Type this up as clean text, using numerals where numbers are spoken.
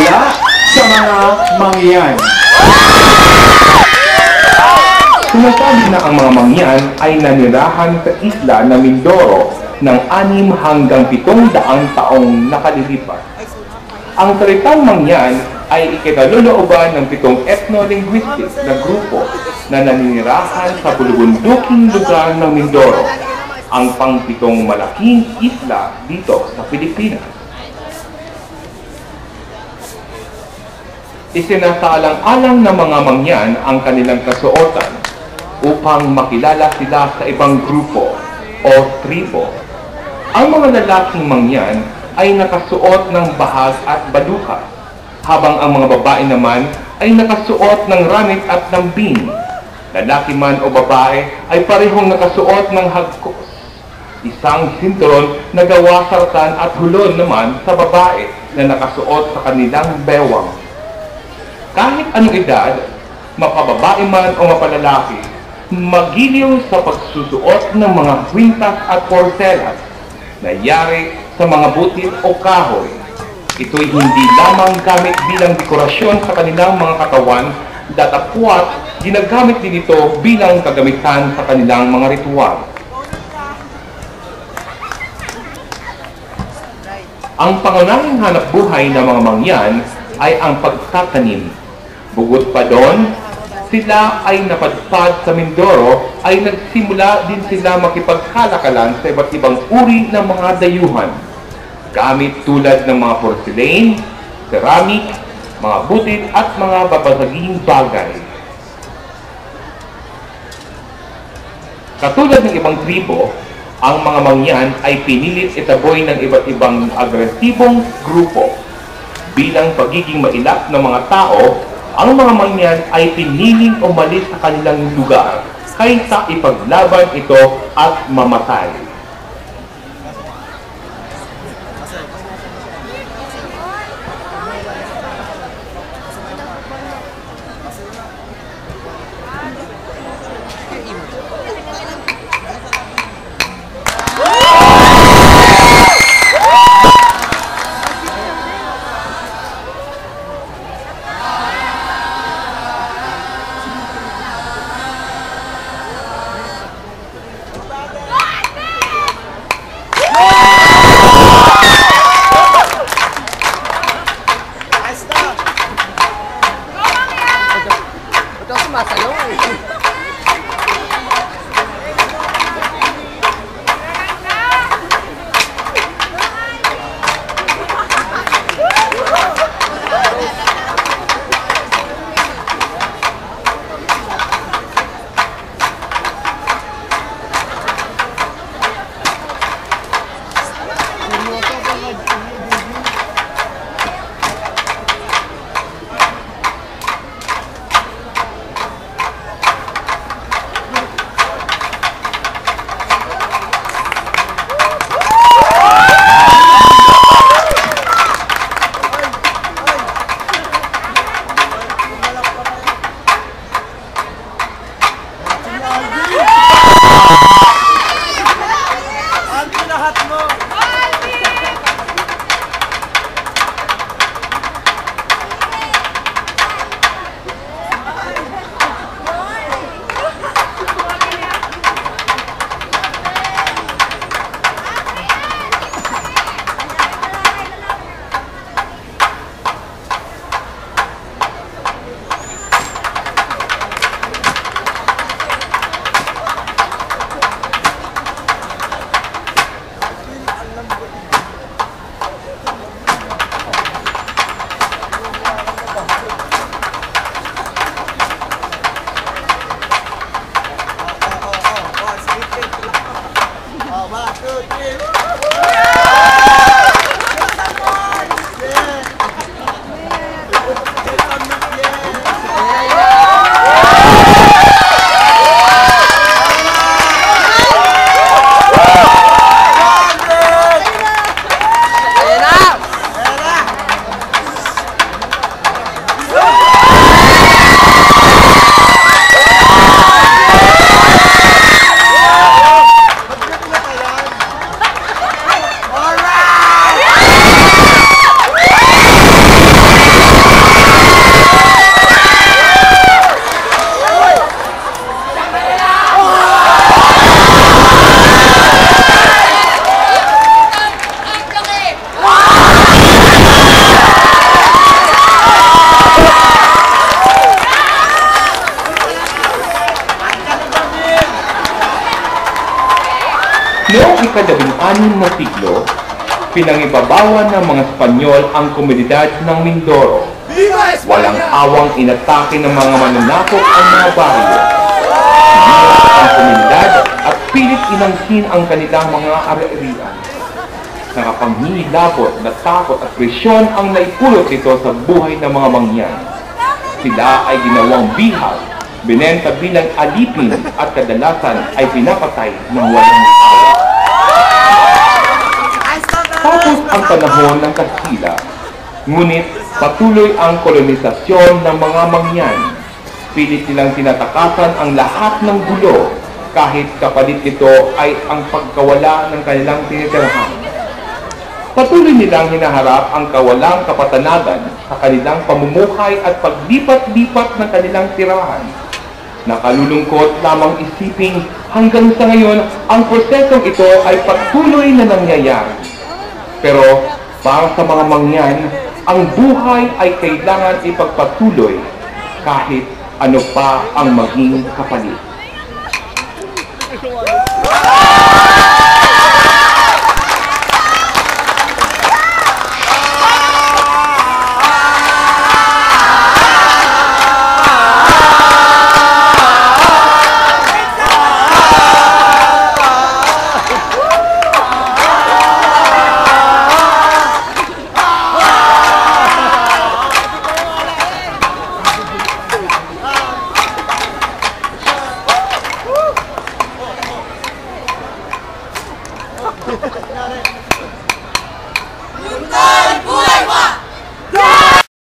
mula sa mga mangyan. Sinasabi na ang mga mangyan ay nanirahan sa isla na Mindoro ng 6 hanggang 700 taong nakalilipas. Ang salitang mangyan ay ikinalulooban ng 7 ethno-linguistic na grupo na naninirahan sa bulubunduking lugar ng Mindoro, ang pang-7 malaking isla dito sa Pilipinas. Isinasalang-alang ng mga mangyan ang kanilang kasuotan upang makilala sila sa ibang grupo o tribo. Ang mga lalaking mangyan ay nakasuot ng bahag at baluka, habang ang mga babae naman ay nakasuot ng ramit at lambing. Lalaki man o babae ay parehong nakasuot ng hagkos, isang sinturon na gawa sa ratan at hulon naman sa babae na nakasuot sa kanilang bewang. Kahit anong edad, mapababae man o mapalalaki, magiliw sa pagsusuot ng mga kwintas at porselas na yari sa mga butil o kahoy. Ito'y hindi lamang gamit bilang dekorasyon sa kanilang mga katawan, datapwat ginagamit din ito bilang kagamitan sa kanilang mga ritual. Ang pangunahing hanapbuhay ng mga mangyan ay ang pagtatanim. Bukod pa doon, sila ay napadpad sa Mindoro ay nagsimula din sila makipagkalakalan sa iba't ibang uri ng mga dayuhan, gamit tulad ng mga porcelain, ceramic, mga butil at mga babasaging bagay. Katulad ng ibang tribo, ang mga mangyan ay pinilit itaboy ng iba't ibang agresibong grupo. Bilang pagiging mailap ng mga tao, ang mga mangyan ay piniling umalis sa kanilang lugar kaysa ipaglaban ito at mamatay. ika-16 na siglo, pinangibabawan ng mga Espanyol ang komunidad ng Mindoro. Walang awang inatake ng mga mananakop ang mga baryo. Sinira ang komunidad at pilit inangkin ang kanilang mga ari-arian. Nakapanghihilabot na takot at presyon ang naipulot ito sa buhay ng mga mangyan. Sila ay ginawang bihag, binenta bilang alipin at kadalasan ay pinapatay ng walang awa. Tapos ang panahon ng Kastila, ngunit patuloy ang kolonisasyon ng mga mangyan. Pilit nilang tinatakasan ang lahat ng gulo kahit kapalit nito ay ang pagkawala ng kanilang tinitirahan. Patuloy nilang hinaharap ang kawalang kapatanagan sa kanilang pamumuhay at paglipat-lipat ng kanilang tirahan. Nakalulungkot lamang isiping hanggang sa ngayon ang prosesong ito ay patuloy na nangyayari. Pero para sa mga mangyan, ang buhay ay kailangan ipagpatuloy kahit ano pa ang maging kapalit. Ha ha ha!